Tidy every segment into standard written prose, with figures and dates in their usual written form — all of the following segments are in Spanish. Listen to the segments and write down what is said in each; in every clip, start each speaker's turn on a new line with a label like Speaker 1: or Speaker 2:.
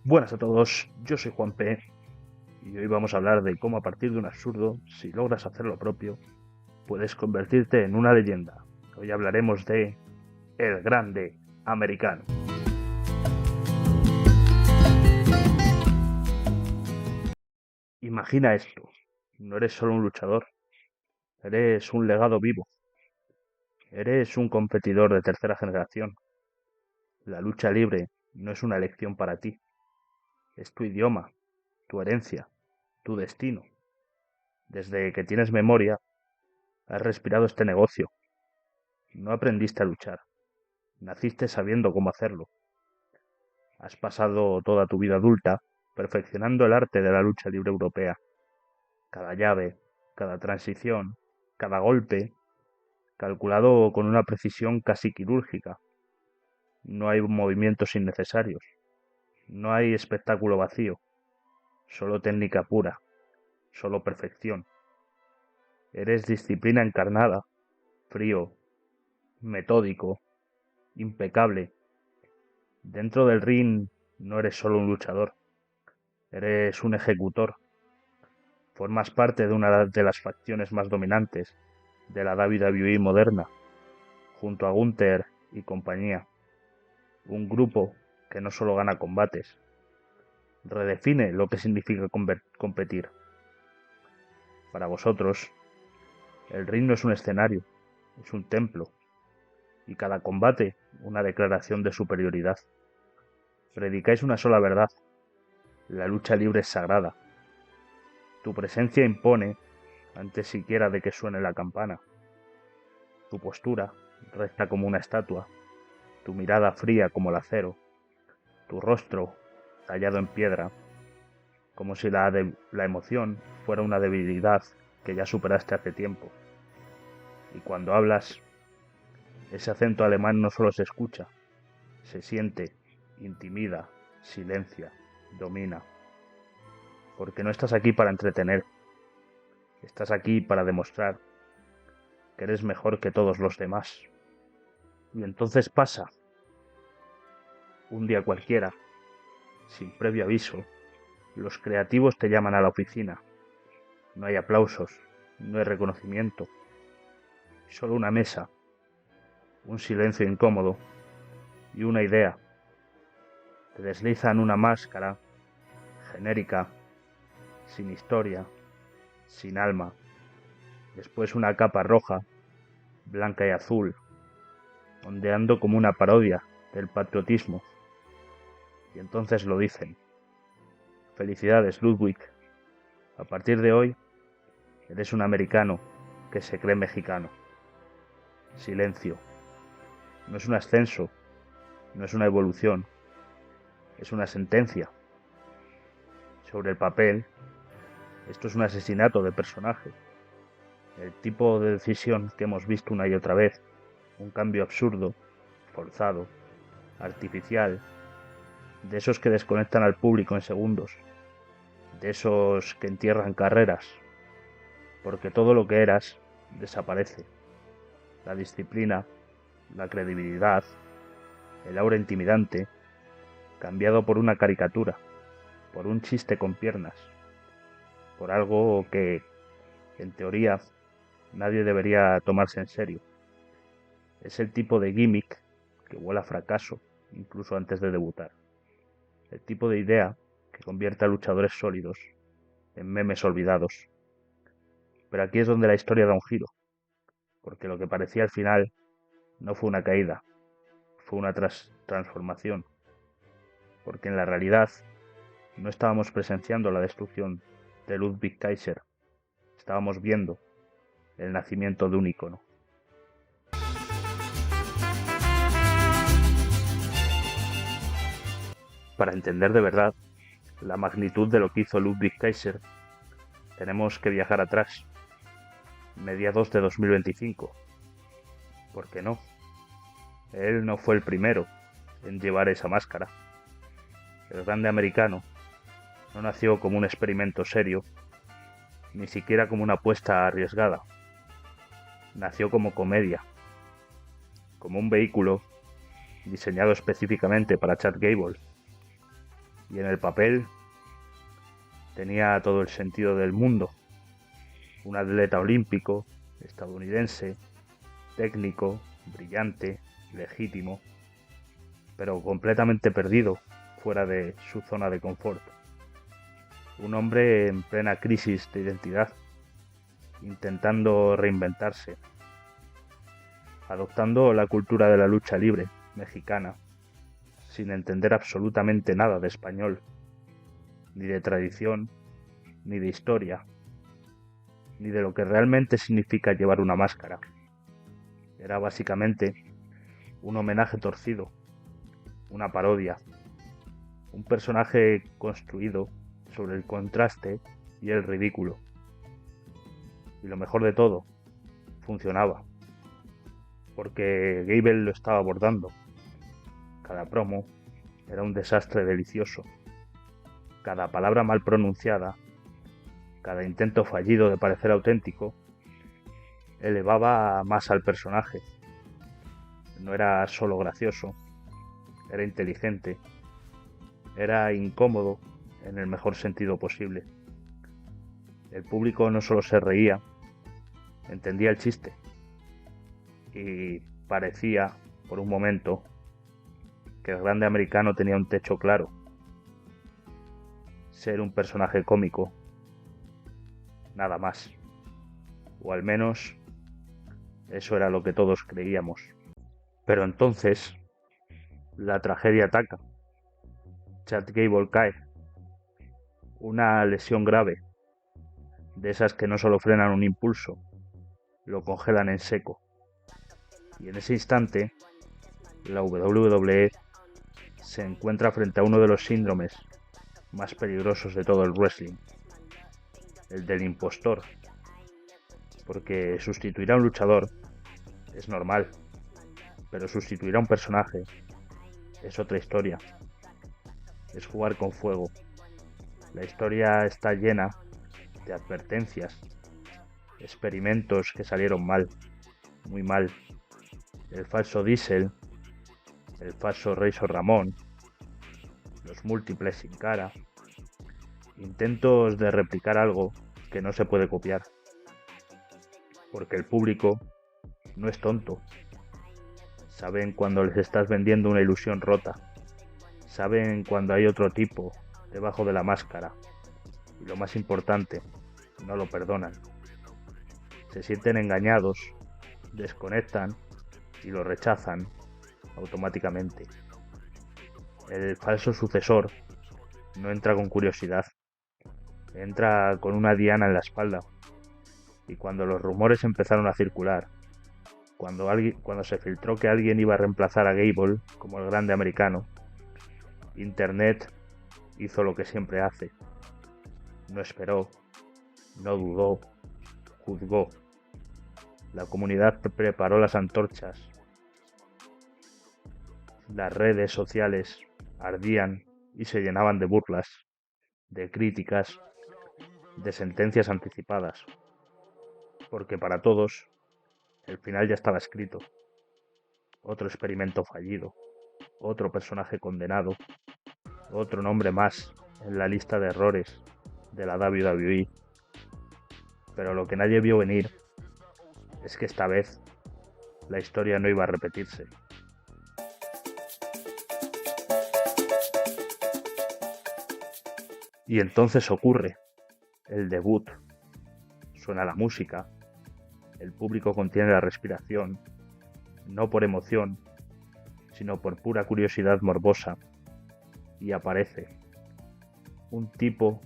Speaker 1: Buenas a todos, yo soy Juan P. y hoy vamos a hablar de cómo a partir de un absurdo, si logras hacer lo propio, puedes convertirte en una leyenda. Hoy hablaremos de El Grande Americano. Imagina esto, no eres solo un luchador, eres un legado vivo, eres un competidor de tercera generación. La lucha libre no es una elección para ti, es tu idioma, tu herencia, tu destino. Desde que tienes memoria, has respirado este negocio. No aprendiste a luchar, naciste sabiendo cómo hacerlo. Has pasado toda tu vida adulta perfeccionando el arte de la lucha libre europea. Cada llave, cada transición, cada golpe, calculado con una precisión casi quirúrgica. No hay movimientos innecesarios, no hay espectáculo vacío, solo técnica pura, solo perfección. Eres disciplina encarnada, frío, metódico, impecable. Dentro del ring no eres solo un luchador, eres un ejecutor. Formas parte de una de las facciones más dominantes de la WWE moderna, junto a Gunther y compañía. Un grupo que no solo gana combates, redefine lo que significa competir. Para vosotros, el ring no es un escenario, es un templo, y cada combate una declaración de superioridad. Predicáis una sola verdad: la lucha libre es sagrada. Tu presencia impone antes siquiera de que suene la campana. Tu postura recta como una estatua, tu mirada fría como el acero, tu rostro tallado en piedra, como si la emoción fuera una debilidad que ya superaste hace tiempo. Y cuando hablas, ese acento alemán no solo se escucha, se siente, intimida, silencia, domina. Porque no estás aquí para entretener, estás aquí para demostrar que eres mejor que todos los demás. Y entonces pasa, un día cualquiera, sin previo aviso, los creativos te llaman a la oficina. No hay aplausos, no hay reconocimiento, solo una mesa, un silencio incómodo y una idea. Te deslizan una máscara genérica, sin historia, sin alma, después una capa roja, blanca y azul, ondeando como una parodia del patriotismo. Y entonces lo dicen: felicidades, Ludwig, a partir de hoy eres un americano que se cree mexicano. Silencio. No es un ascenso, no es una evolución, es una sentencia. Sobre el papel, esto es un asesinato de personaje. El tipo de decisión que hemos visto una y otra vez, un cambio absurdo, forzado, artificial, de esos que desconectan al público en segundos, de esos que entierran carreras, porque todo lo que eras desaparece. La disciplina, la credibilidad, el aura intimidante, cambiado por una caricatura, por un chiste con piernas, por algo que, en teoría, nadie debería tomarse en serio. Es el tipo de gimmick que huele a fracaso, incluso antes de debutar. El tipo de idea que convierte a luchadores sólidos en memes olvidados. Pero aquí es donde la historia da un giro, porque lo que parecía al final no fue una caída, fue una transformación. Porque en la realidad no estábamos presenciando la destrucción de Ludwig Kaiser, estábamos viendo el nacimiento de un ícono. Para entender de verdad la magnitud de lo que hizo Ludwig Kaiser, tenemos que viajar atrás, mediados de 2025. ¿Por qué no? Él no fue el primero en llevar esa máscara. El grande americano no nació como un experimento serio, ni siquiera como una apuesta arriesgada. Nació como comedia, como un vehículo diseñado específicamente para Chad Gable. y en el papel tenía todo el sentido del mundo. Un atleta olímpico, estadounidense, técnico, brillante, legítimo, pero completamente perdido fuera de su zona de confort. Un hombre en plena crisis de identidad, intentando reinventarse, adoptando la cultura de la lucha libre mexicana, sin entender absolutamente nada de español, ni de tradición, ni de historia, ni de lo que realmente significa llevar una máscara. Era básicamente un homenaje torcido, una parodia, un personaje construido sobre el contraste y el ridículo. Y lo mejor de todo, funcionaba, porque Gable lo estaba abordando. Cada promo era un desastre delicioso. Cada palabra mal pronunciada, cada intento fallido de parecer auténtico, elevaba más al personaje. No era solo gracioso, era inteligente, era incómodo en el mejor sentido posible. El público no solo se reía, entendía el chiste y parecía, por un momento, que el grande americano tenía un techo claro: ser un personaje cómico, nada más. O al menos eso era lo que todos creíamos. Pero entonces la tragedia ataca. Chad Gable cae. Una lesión grave, de esas que no solo frenan un impulso, lo congelan en seco. Y en ese instante, la WWE se encuentra frente a uno de los síndromes más peligrosos de todo el wrestling, el del impostor. Porque sustituir a un luchador es normal, pero sustituir a un personaje es otra historia. Es jugar con fuego. La historia está llena de advertencias, experimentos que salieron mal, muy mal. El falso Diesel, el falso Razor Ramón, los múltiples sin cara, intentos de replicar algo que no se puede copiar. Porque el público no es tonto. Saben cuando les estás vendiendo una ilusión rota. Saben cuando hay otro tipo debajo de la máscara. Y lo más importante, no lo perdonan. Se sienten engañados, desconectan y lo rechazan automáticamente. El falso sucesor no entra con curiosidad, entra con una diana en la espalda. Y cuando los rumores empezaron a circular, cuando se filtró que alguien iba a reemplazar a Gable como el grande americano, Internet hizo lo que siempre hace. No esperó, no dudó, juzgó. La comunidad preparó las antorchas. Las redes sociales ardían y se llenaban de burlas, de críticas, de sentencias anticipadas. Porque para todos, el final ya estaba escrito. Otro experimento fallido, otro personaje condenado, otro nombre más en la lista de errores de la WWE. Pero lo que nadie vio venir es que esta vez la historia no iba a repetirse. Y entonces ocurre el debut. Suena la música, el público contiene la respiración, no por emoción, sino por pura curiosidad morbosa, y aparece un tipo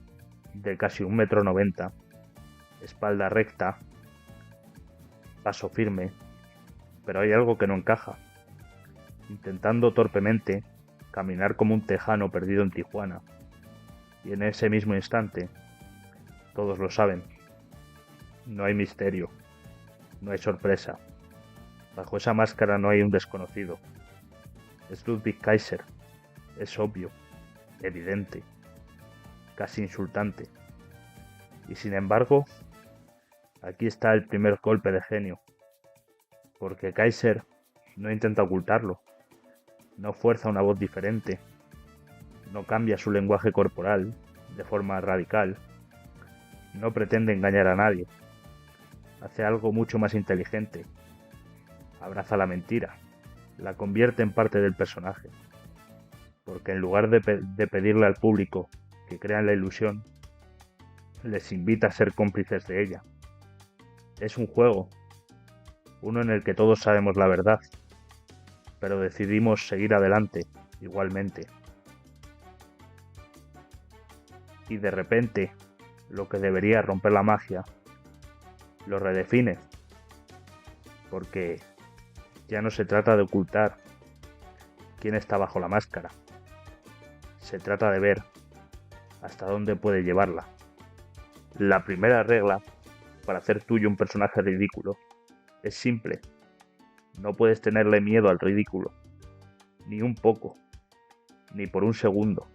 Speaker 1: de casi 1,90 m, espalda recta, paso firme, pero hay algo que no encaja, intentando torpemente caminar como un tejano perdido en Tijuana. Y en ese mismo instante, todos lo saben, no hay misterio, no hay sorpresa. Bajo esa máscara no hay un desconocido. Es Ludwig Kaiser, es obvio, evidente, casi insultante. Y sin embargo, aquí está el primer golpe de genio, porque Kaiser no intenta ocultarlo, no fuerza una voz diferente, no cambia su lenguaje corporal de forma radical, no pretende engañar a nadie, hace algo mucho más inteligente, abraza la mentira, la convierte en parte del personaje, porque en lugar de pedirle al público que crean la ilusión, les invita a ser cómplices de ella. Es un juego, uno en el que todos sabemos la verdad, pero decidimos seguir adelante igualmente. Y de repente, lo que debería romper la magia, lo redefine, porque ya no se trata de ocultar quién está bajo la máscara, se trata de ver hasta dónde puede llevarla. La primera regla para hacer tuyo un personaje ridículo es simple. No puedes tenerle miedo al ridículo, ni un poco, ni por un segundo.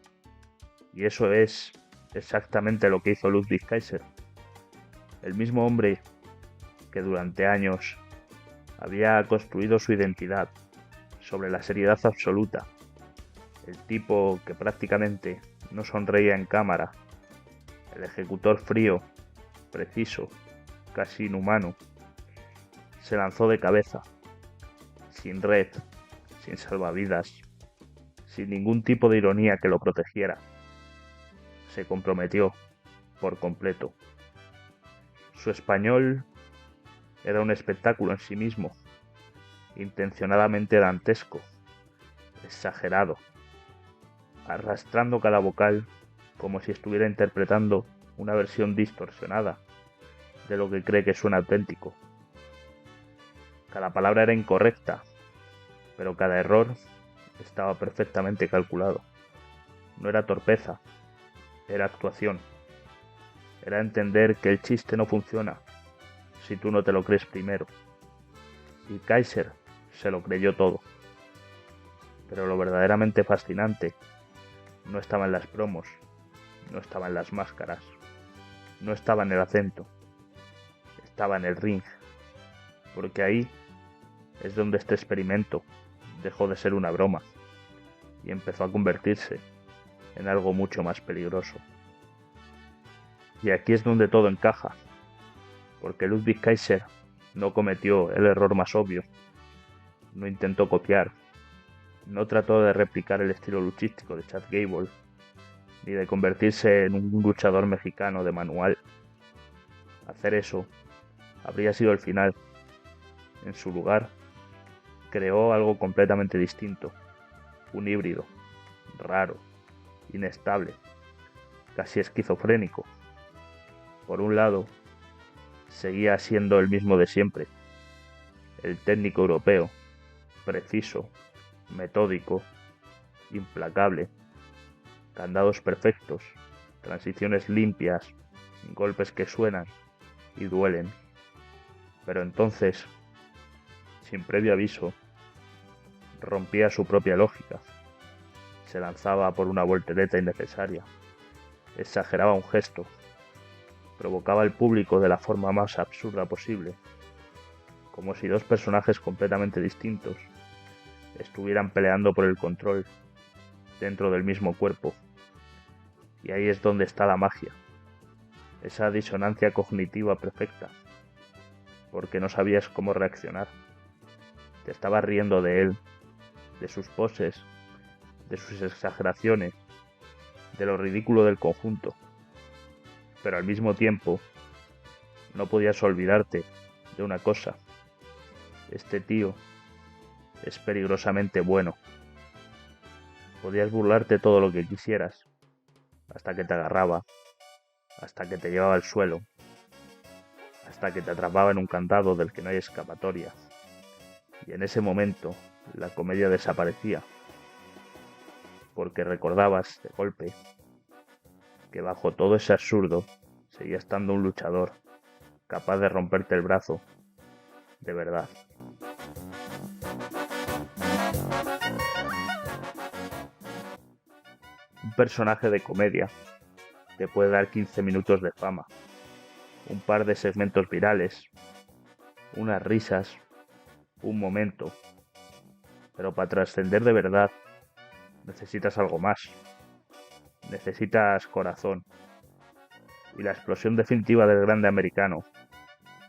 Speaker 1: Y eso es exactamente lo que hizo Ludwig Kaiser, el mismo hombre que durante años había construido su identidad sobre la seriedad absoluta, el tipo que prácticamente no sonreía en cámara, el ejecutor frío, preciso, casi inhumano, se lanzó de cabeza, sin red, sin salvavidas, sin ningún tipo de ironía que lo protegiera. Se comprometió por completo. Su español era un espectáculo en sí mismo, intencionadamente dantesco, exagerado, arrastrando cada vocal como si estuviera interpretando una versión distorsionada de lo que cree que suena auténtico. Cada palabra era incorrecta, pero cada error estaba perfectamente calculado. No era torpeza, era actuación. Era entender que el chiste no funciona si tú no te lo crees primero. Y Kaiser se lo creyó todo. Pero lo verdaderamente fascinante no estaba en las promos, no estaba en las máscaras, no estaba en el acento, estaba en el ring, porque ahí es donde este experimento dejó de ser una broma y empezó a convertirse en algo mucho más peligroso. Y aquí es donde todo encaja, porque Ludwig Kaiser no cometió el error más obvio, no intentó copiar, no trató de replicar el estilo luchístico de Chad Gable, ni de convertirse en un luchador mexicano de manual. Hacer eso habría sido el final. En su lugar, creó algo completamente distinto, un híbrido, raro, inestable, casi esquizofrénico. Por un lado, seguía siendo el mismo de siempre, el técnico europeo, preciso, metódico, implacable, candados perfectos, transiciones limpias, golpes que suenan y duelen. Pero entonces, sin previo aviso, rompía su propia lógica, se lanzaba por una voltereta innecesaria, exageraba un gesto, provocaba al público de la forma más absurda posible, como si dos personajes completamente distintos estuvieran peleando por el control dentro del mismo cuerpo. Y ahí es donde está la magia, esa disonancia cognitiva perfecta, porque no sabías cómo reaccionar. Te estabas riendo de él, de sus poses, de sus exageraciones, de lo ridículo del conjunto, pero al mismo tiempo no podías olvidarte de una cosa: este tío es peligrosamente bueno. Podías burlarte todo lo que quisieras, hasta que te agarraba, hasta que te llevaba al suelo, hasta que te atrapaba en un candado del que no hay escapatoria. Y en ese momento la comedia desaparecía, porque recordabas de golpe que bajo todo ese absurdo seguía estando un luchador capaz de romperte el brazo de verdad. Un personaje de comedia te puede dar 15 minutos de fama, un par de segmentos virales, unas risas, un momento, pero para trascender de verdad necesitas algo más. necesitas corazón. Y la explosión definitiva del grande americano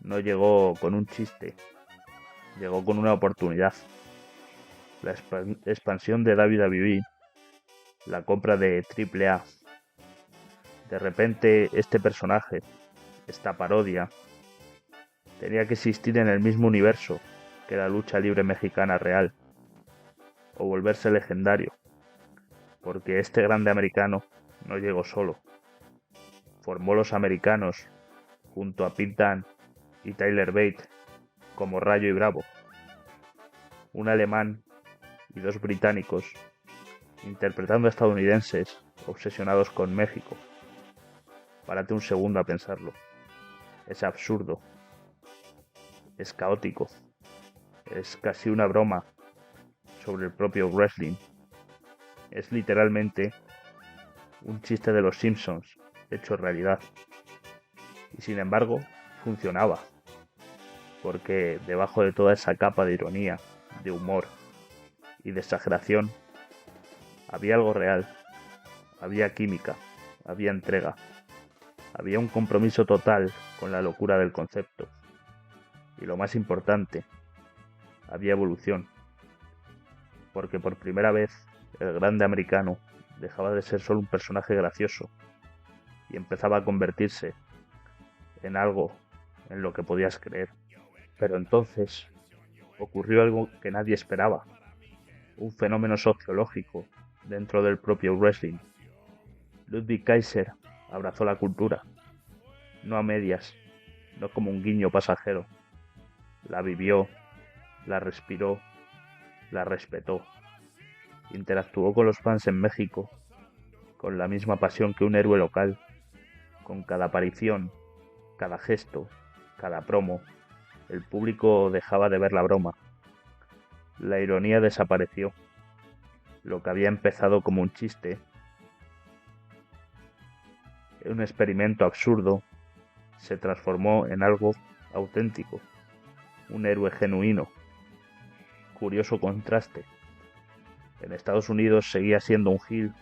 Speaker 1: no llegó con un chiste, llegó con una oportunidad. La expansión de WWE, la compra de AAA. De repente este personaje, esta parodia, tenía que existir en el mismo universo que la lucha libre mexicana real, o volverse legendario, porque este grande americano no llegó solo. Formó los americanos junto a Pete Dunne y Tyler Bate como Rayo y Bravo, un alemán y dos británicos interpretando a estadounidenses obsesionados con México. Párate un segundo a pensarlo. Es absurdo, es caótico, es casi una broma sobre el propio wrestling. Es literalmente un chiste de los Simpsons hecho realidad. Y sin embargo, funcionaba, porque debajo de toda esa capa de ironía, de humor y de exageración, había algo real, había química, había entrega, había un compromiso total con la locura del concepto. Y lo más importante, había evolución, porque por primera vez el grande americano dejaba de ser solo un personaje gracioso y empezaba a convertirse en algo en lo que podías creer. Pero entonces ocurrió algo que nadie esperaba, un fenómeno sociológico dentro del propio wrestling. Ludwig Kaiser abrazó la cultura, no a medias, no como un guiño pasajero. La vivió, la respiró, la respetó. Interactuó con los fans en México con la misma pasión que un héroe local, con cada aparición, cada gesto, cada promo. El público dejaba de ver la broma. La ironía desapareció. Lo que había empezado como un chiste, un experimento absurdo, se transformó en algo auténtico, un héroe genuino. Curioso contraste. En Estados Unidos seguía siendo un heel,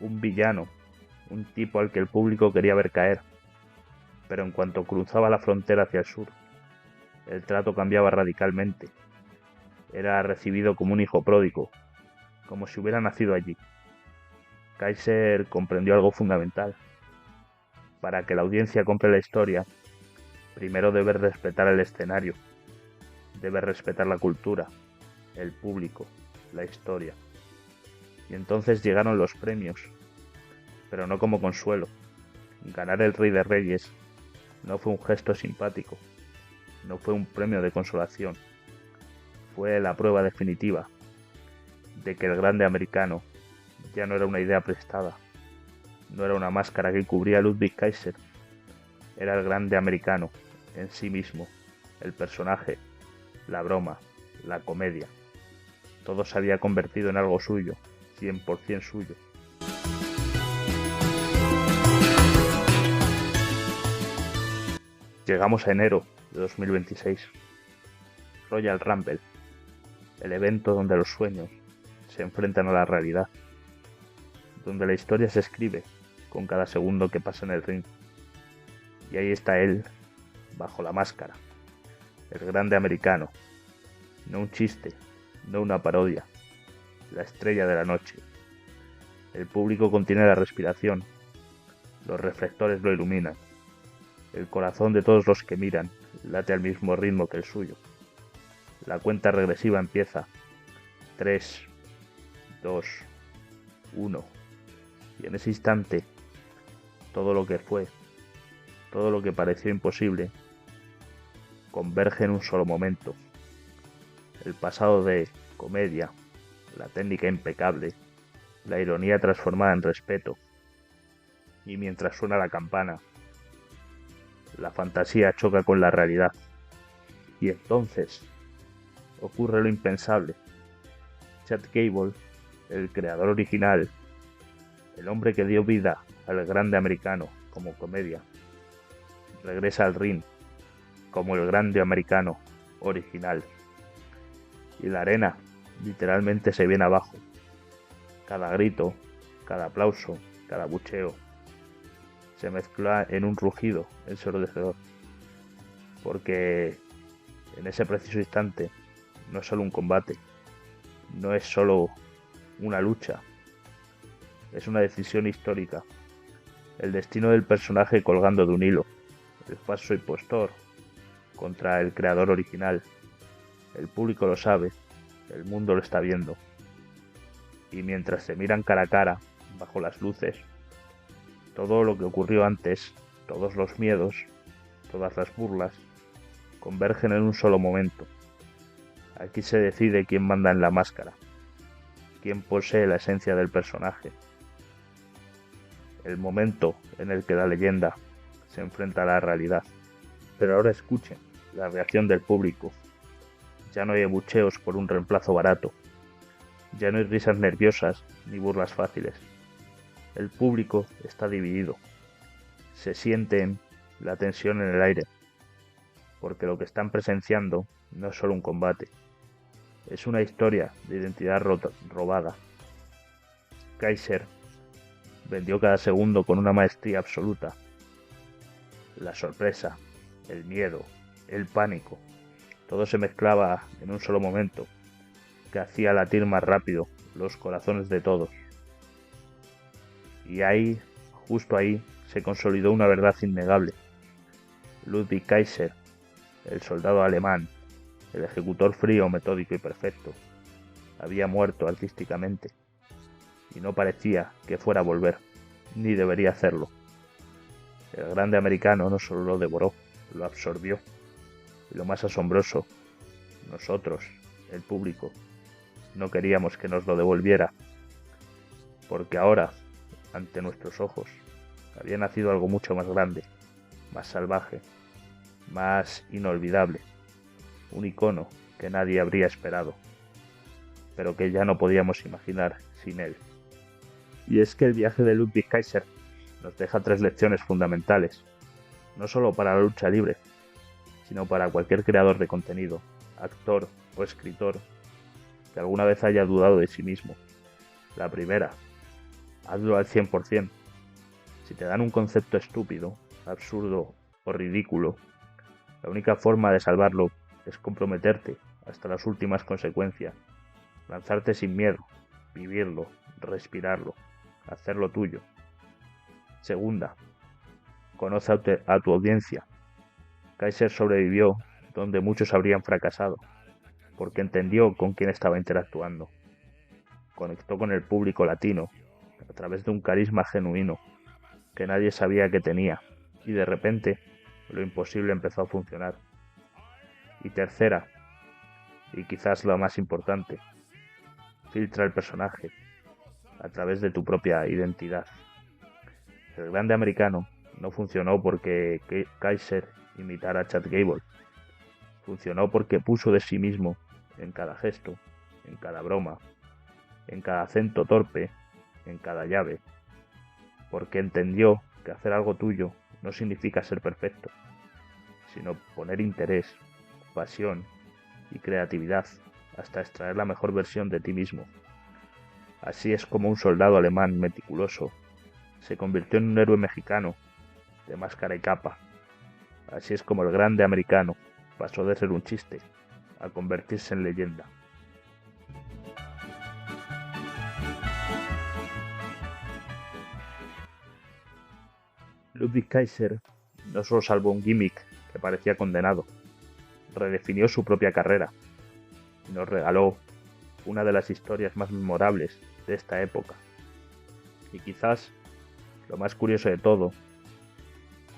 Speaker 1: un villano, un tipo al que el público quería ver caer. Pero en cuanto cruzaba la frontera hacia el sur, el trato cambiaba radicalmente. Era recibido como un hijo pródigo, como si hubiera nacido allí. Kaiser comprendió algo fundamental. Para que la audiencia compre la historia, primero debe respetar el escenario, debe respetar la cultura, el público, la historia. Y entonces llegaron los premios, pero no como consuelo. Ganar el Rey de Reyes no fue un gesto simpático, no fue un premio de consolación, fue la prueba definitiva de que el grande americano ya no era una idea prestada, no era una máscara que cubría a Ludwig Kaiser, era el grande americano en sí mismo, el personaje, la broma, la comedia. Todo se había convertido en algo suyo, 100% suyo. Llegamos a enero de 2026. Royal Rumble, el evento donde los sueños se enfrentan a la realidad, donde la historia se escribe con cada segundo que pasa en el ring. Y ahí está él, bajo la máscara, el grande americano, no un chiste, no una parodia, la estrella de la noche. El público contiene la respiración, los reflectores lo iluminan, el corazón de todos los que miran late al mismo ritmo que el suyo. La cuenta regresiva empieza. 3, 2, 1. Y en ese instante, todo lo que fue, todo lo que pareció imposible, converge en un solo momento. El pasado de comedia, la técnica impecable, la ironía transformada en respeto. Y mientras suena la campana, la fantasía choca con la realidad. Y entonces ocurre lo impensable. Chad Gable, el creador original, el hombre que dio vida al grande americano como comedia, regresa al ring como el grande americano original. Y la arena literalmente se viene abajo. Cada grito, cada aplauso, cada bucheo, se mezcla en un rugido ensordecedor, porque en ese preciso instante no es solo un combate, no es solo una lucha, es una decisión histórica, el destino del personaje colgando de un hilo, el falso impostor contra el creador original. El público lo sabe, el mundo lo está viendo, y mientras se miran cara a cara, bajo las luces, todo lo que ocurrió antes, todos los miedos, todas las burlas, convergen en un solo momento. Aquí se decide quién manda en la máscara, quién posee la esencia del personaje. El momento en el que la leyenda se enfrenta a la realidad. Pero ahora escuchen la reacción del público. Ya no hay abucheos por un reemplazo barato. Ya no hay risas nerviosas ni burlas fáciles. El público está dividido. Se sienten la tensión en el aire, porque lo que están presenciando no es solo un combate, es una historia de identidad robada. Kaiser vendió cada segundo con una maestría absoluta. La sorpresa, el miedo, el pánico, todo se mezclaba en un solo momento, que hacía latir más rápido los corazones de todos. Y ahí, justo ahí, se consolidó una verdad innegable. Ludwig Kaiser, el soldado alemán, el ejecutor frío, metódico y perfecto, había muerto artísticamente, y no parecía que fuera a volver, ni debería hacerlo. El grande americano no solo lo devoró, lo absorbió. Y lo más asombroso, nosotros, el público, no queríamos que nos lo devolviera, porque ahora, ante nuestros ojos, había nacido algo mucho más grande, más salvaje, más inolvidable, un icono que nadie habría esperado, pero que ya no podíamos imaginar sin él. Y es que el viaje de Ludwig Kaiser nos deja 3 lecciones fundamentales, no solo para la lucha libre, sino para cualquier creador de contenido, actor o escritor que alguna vez haya dudado de sí mismo. La primera, hazlo al 100%. Si te dan un concepto estúpido, absurdo o ridículo, la única forma de salvarlo es comprometerte hasta las últimas consecuencias, lanzarte sin miedo, vivirlo, respirarlo, hacerlo tuyo. Segunda, conoce a tu audiencia. Kaiser sobrevivió donde muchos habrían fracasado, porque entendió con quién estaba interactuando. Conectó con el público latino a través de un carisma genuino que nadie sabía que tenía, y de repente lo imposible empezó a funcionar. Y tercera, y quizás la más importante, filtra el personaje a través de tu propia identidad. El grande americano no funcionó porque Kaiser imitara a Chad Gable. Funcionó porque puso de sí mismo en cada gesto, en cada broma, en cada acento torpe, en cada llave. Porque entendió que hacer algo tuyo no significa ser perfecto, sino poner interés, pasión y creatividad hasta extraer la mejor versión de ti mismo. Así es como un soldado alemán meticuloso se convirtió en un héroe mexicano de máscara y capa. Así es como el grande americano pasó de ser un chiste a convertirse en leyenda. Ludwig Kaiser no solo salvó un gimmick que parecía condenado, redefinió su propia carrera y nos regaló una de las historias más memorables de esta época. Y quizás lo más curioso de todo,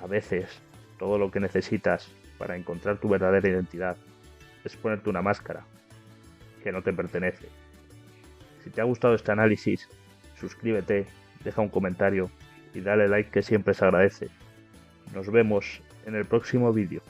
Speaker 1: a veces todo lo que necesitas para encontrar tu verdadera identidad es ponerte una máscara que no te pertenece. Si te ha gustado este análisis, suscríbete, deja un comentario y dale like, que siempre se agradece. Nos vemos en el próximo vídeo.